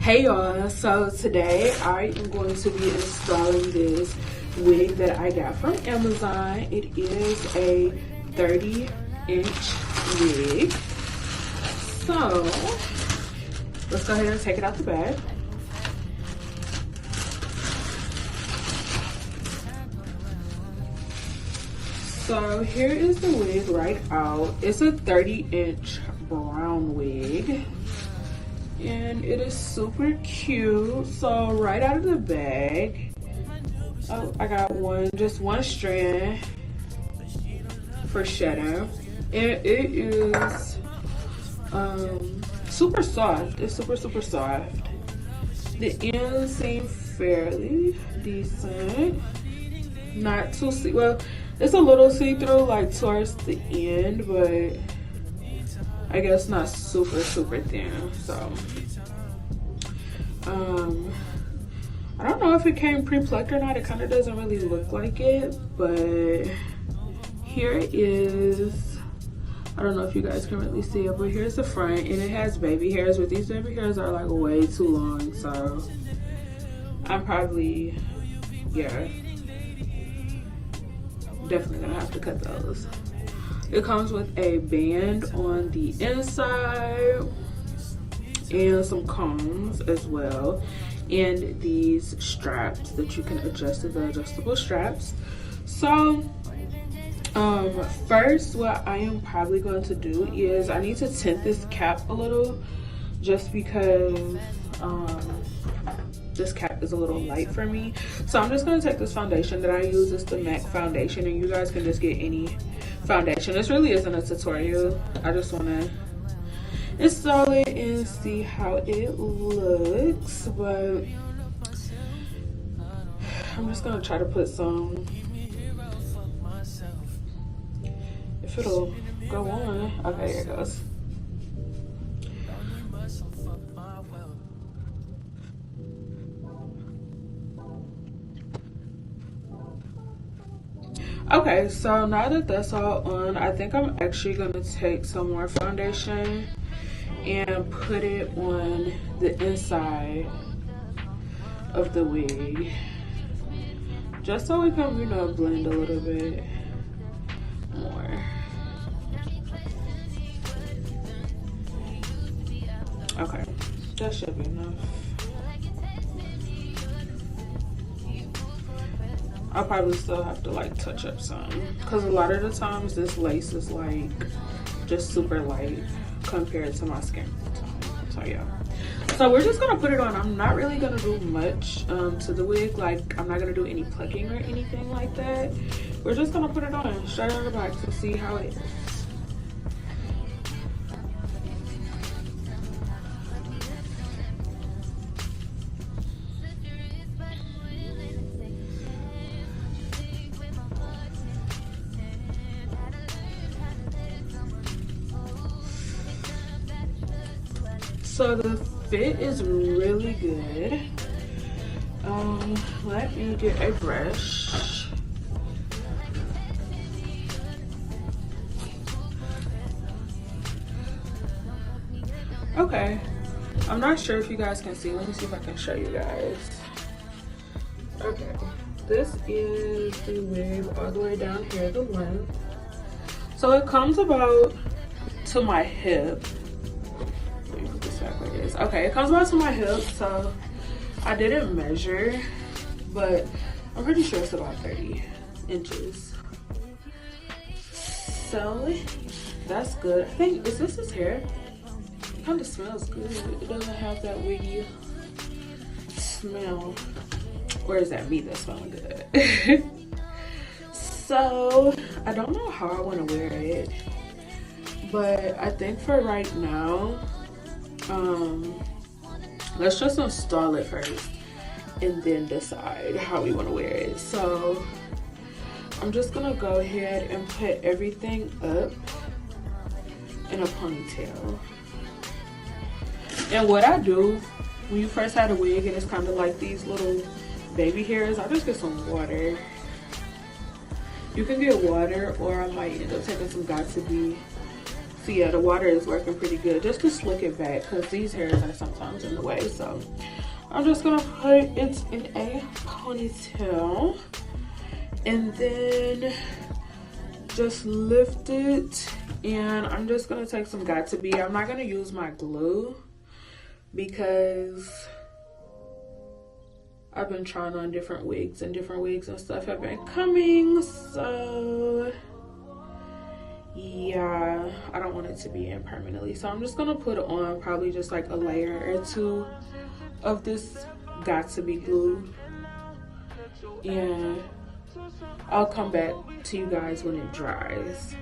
Hey y'all, so today I am going to be installing this wig that I got from Amazon. It is a 30-inch wig. So let's go ahead and take it out the bag. So here is the wig right out. It's a 30-inch brown wig. And it is super cute. So right out of the bag, oh, I got just one strand for shadow. And it is super soft. It's super soft. The ends seem fairly decent. Not too well, it's a little see-through like towards the end, but I guess not super thin. So I don't know if it came pre-plucked or not. It kind of doesn't really look like it, but here it is. I don't know if you guys can really see it, but here's the front, and it has baby hairs, but these baby hairs are like way too long, so I'm probably, yeah, definitely gonna have to cut those. It comes with a band on the inside and some combs as well, and these straps that you can adjust to the adjustable straps. So first, what I am probably going to do is I need to tint this cap a little, just because this cap is a little light for me. So I'm just going to take this foundation that I use. It's the MAC foundation, and you guys can just get any foundation. This really isn't a tutorial. I just want to install it and see how it looks, but I'm just going to try to put some, if it'll go on. Okay, here it goes. Okay, so now that that's all on, I think I'm actually gonna take some more foundation and put it on the inside of the wig, just so we can, you know, blend a little bit more. Okay, that should be enough. I'll probably still have to like touch up some, because a lot of the times this lace is like just super light compared to my skin tone. So yeah, so we're just gonna put it on. I'm not really gonna do much to the wig. Like, I'm not gonna do any plucking or anything like that. We're just gonna put it on straight out of the box to see how it is. So the fit is really good. Let me get a brush. Okay, I'm not sure if you guys can see. Let me see if I can show you guys. Okay, this is the wig all the way down here, the length. So it comes about to my hip. Okay, it comes about to my hip, so I didn't measure, but I'm pretty sure it's about 30 inches. So that's good. I think, is this his hair? It kind of smells good. It doesn't have that wiggy smell. Or is that me that's smelling good? So I don't know how I want to wear it, but I think for right now, let's just install it first and then decide how we want to wear it. So I'm just gonna go ahead and put everything up in a ponytail. And what I do when you first had a wig and it's kind of like these little baby hairs, I just get some water. You can get water, or I might end up taking some Got2b So yeah, the water is working pretty good just to slick it back because these hairs are sometimes in the way. So I'm just gonna put it in a ponytail and then just lift it. And I'm just gonna take some Got2b. I'm not gonna use my glue because I've been trying on different wigs and stuff have been coming. So yeah, I don't want it to be in permanently. So I'm just gonna put on probably just like a layer or two of this Got2b glue. And I'll come back to you guys when it dries.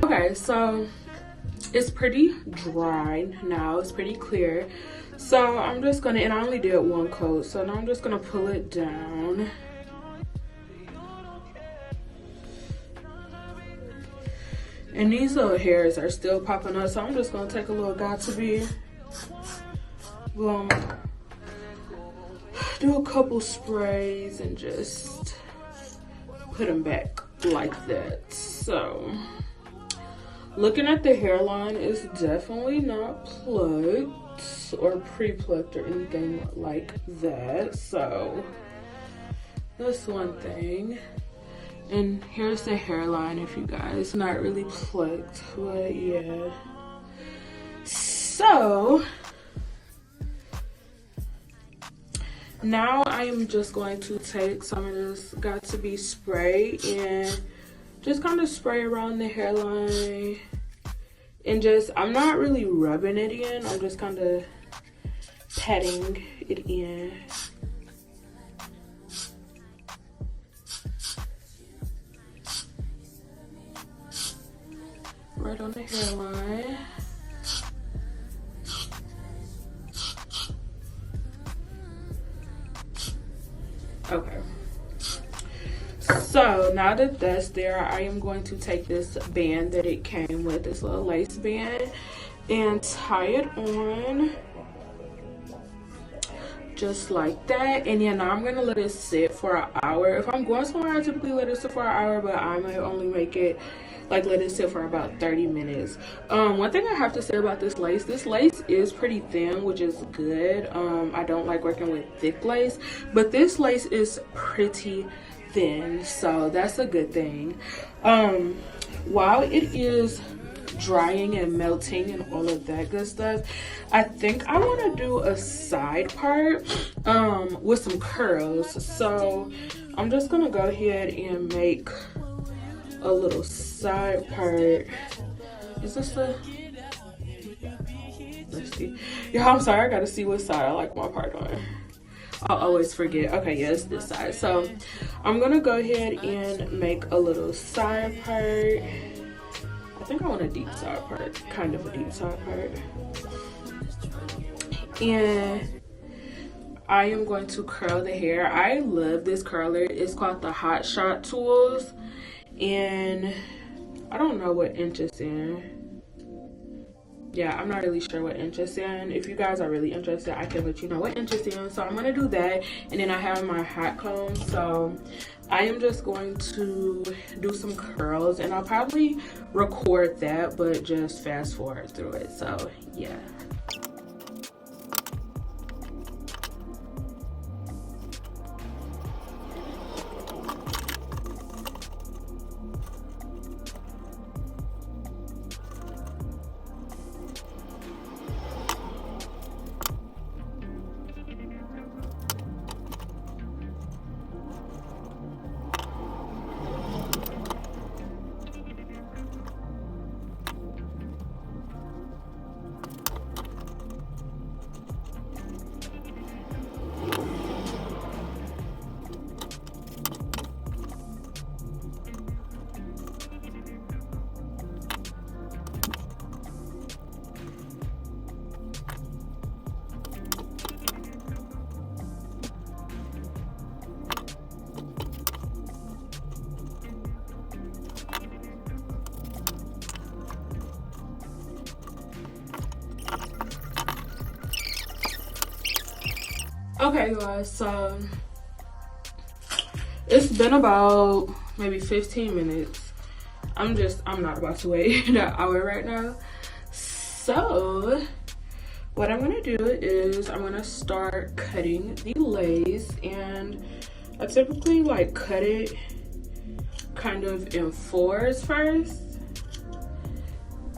Okay, so it's pretty dry now. It's pretty clear. So I'm just gonna, and I only did one coat, so now I'm just gonna pull it down. And these little hairs are still popping up, so I'm just gonna take a little Got2b, do a couple sprays and just put them back like that. So looking at the hairline, it's definitely not plucked or pre-plucked or anything like that. So that's one thing. And here's the hairline, if you guys, not really plucked, but yeah. So now I am just going to take some of this Got2b spray and just kind of spray around the hairline. And just, I'm not really rubbing it in, I'm just kind of patting it in. Right on the hairline. Okay. So now that that's there, I am going to take this band that it came with, this little lace band, and tie it on just like that. And yeah, now I'm gonna let it sit for an hour. If I'm going somewhere, I typically let it sit for an hour, but I might only make it like let it sit for about 30 minutes. One thing I have to say about this lace is pretty thin, which is good. I don't like working with thick lace, but this lace is pretty thin, so that's a good thing. While it is drying and melting and all of that good stuff, I think I want to do a side part with some curls. So I'm just gonna go ahead and make a little side part. Is this the, let's see. Yeah, I'm sorry, I gotta see what side I like my part on. I'll always forget. Okay, yeah, it's this side. So I'm gonna go ahead and make a little side part. I think I want a deep side part, kind of a deep side part. And I am going to curl the hair. I love this curler. It's called the Hot Shot Tools. And I don't know what inch it's in. Yeah, I'm not really sure what inch it's in. If you guys are really interested, I can let you know what inch it's in. So I'm gonna do that, and then I have my hot comb. So I am just going to do some curls, and I'll probably record that, but just fast forward through it. So yeah. Okay guys, so it's been about maybe 15 minutes. I'm not about to wait an hour right now. So what I'm gonna do is I'm gonna start cutting the lace, and I typically like cut it kind of in fours first,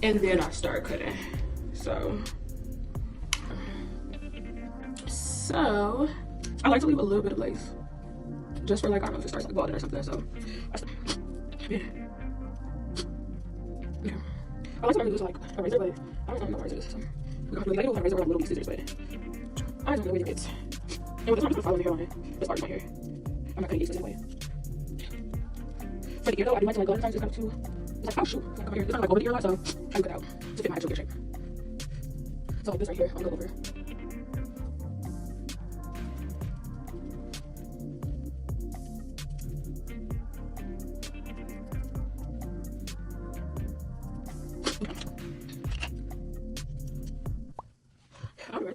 and then I start cutting. So I like to leave a little bit of lace just for, like, I don't know if it starts like balding or something. So yeah. I like to use like a razor, but I don't know what razor this is. So we're gonna like a razor with like little scissors, but I don't know what it is. And with this one, I'm just gonna follow my hair on it. Just arch my hair. I'm not gonna use this anyway. For the ear though, I do like to like go sometimes. It's kind of too. It's like, oh shoot, like come here. It's kind of like over the ear line, so I cut it out to fit my actual ear shape. So like this right here, I'm gonna go over.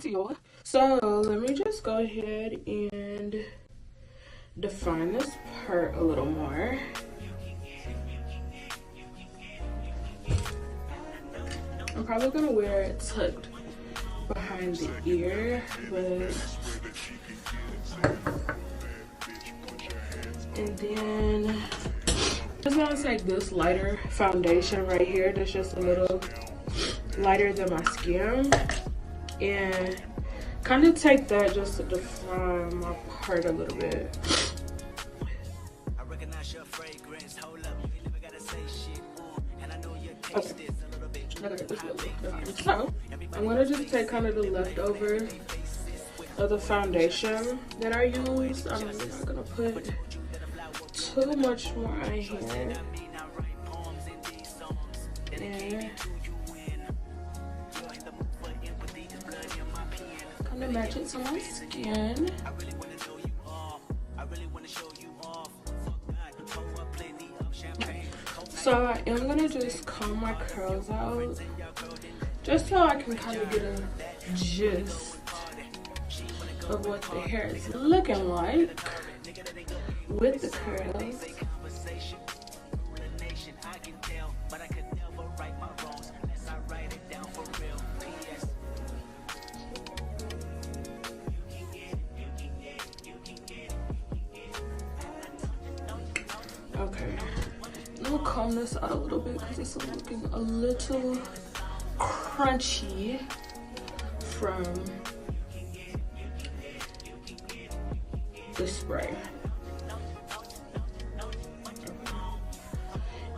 Y'all, so let me just go ahead and define this part a little more. I'm probably gonna wear it tucked behind the ear, but and then I'm just gonna take this lighter foundation right here that's just a little lighter than my skin, and kind of take that just to define my part a little bit. Okay. So I'm gonna just take kind of the leftover of the foundation that I used. I'm not gonna put too much more on here. And kind of match it to my skin. So I am gonna just comb my curls out, just so I can kind of get a gist of what the hair is looking like with the curls. Okay, I'm gonna comb this out a little bit because it's looking a little crunchy from the spray.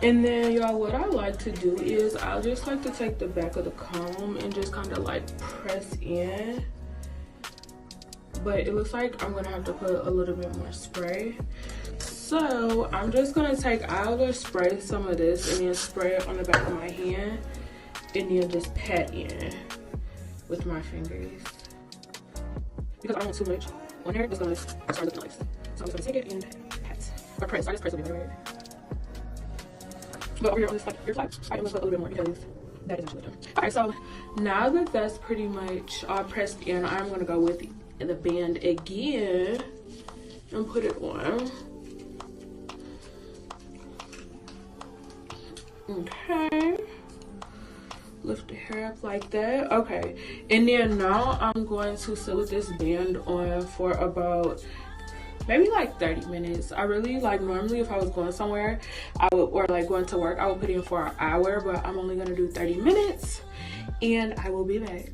And then y'all, what I like to do is I just like to take the back of the comb and just kind of like press in, but it looks like I'm gonna have to put a little bit more spray. So I'm just gonna take, I'll just spray some of this and then spray it on the back of my hand and then just pat in with my fingers, because I don't want too much on here. It's gonna start looking like this. So I'm just gonna take it and pat, or press. I just press a bit, right? But over here on this like ear flap, I am gonna put a little bit more because that is actually done. Alright, so now that that's pretty much all pressed in, I'm gonna go with the band again and put it on. Okay, lift the hair up like that. Okay, and then now I'm going to sit with this band on for about maybe like 30 minutes. I really like, normally if I was going somewhere, I would, or like going to work, I would put in for an hour, but I'm only gonna do 30 minutes and I will be back.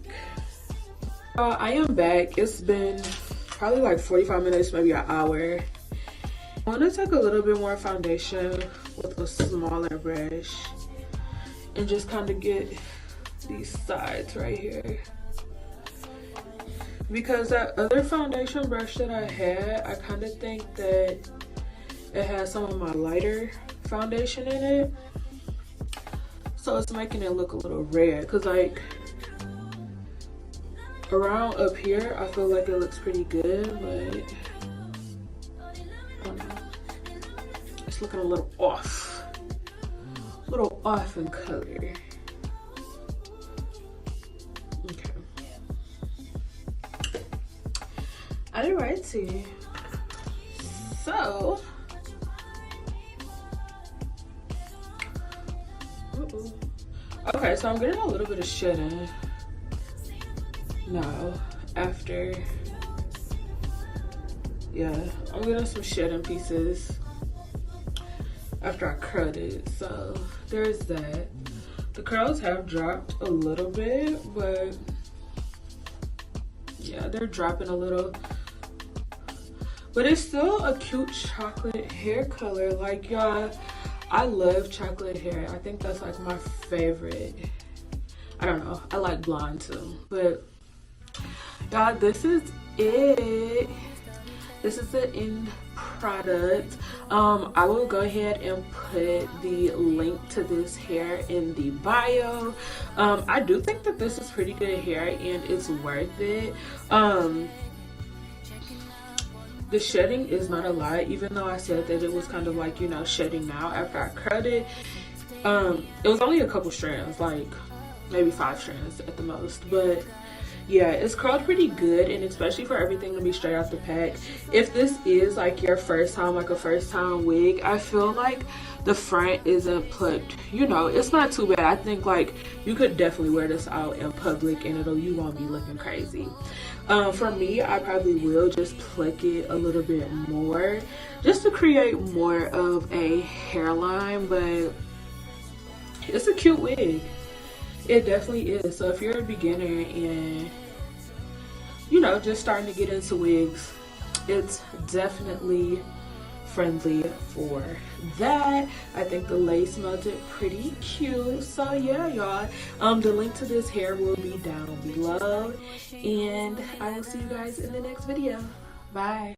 I am back. It's been probably like 45 minutes, maybe an hour. I want to take a little bit more foundation with a smaller brush and just kind of get these sides right here, because that other foundation brush that I had, I kind of think that it has some of my lighter foundation in it, so it's making it look a little red. Because like around up here I feel like it looks pretty good, but I don't know, it's looking a little off in color. Alrighty. So okay, so I'm getting a little bit of shedding now after, yeah, I'm getting some shedding pieces after I curled it. So there's that. The curls have dropped a little bit, but yeah, they're dropping a little. But it's still a cute chocolate hair color. Like, y'all, I love chocolate hair. I think that's like my favorite. I don't know. I like blonde too. But y'all, this is it. This is the end product. I will go ahead and put the link to this hair in the bio. I do think that this is pretty good hair and it's worth it. The shedding is not a lot, even though I said that it was kind of like, you know, shedding now after I curled it. It was only a couple strands, like maybe 5 strands at the most, but yeah, it's curled pretty good, and especially for everything to be straight out the pack. If this is like your first time, like a first time wig, I feel like the front isn't plucked, you know, it's not too bad. I think like you could definitely wear this out in public and you won't be looking crazy. For me, I probably will just pluck it a little bit more just to create more of a hairline, but it's a cute wig. It definitely is. So if you're a beginner and, you know, just starting to get into wigs, it's definitely friendly for that. I think the lace melted pretty cute. So yeah, y'all, the link to this hair will be down below, and I will see you guys in the next video. Bye.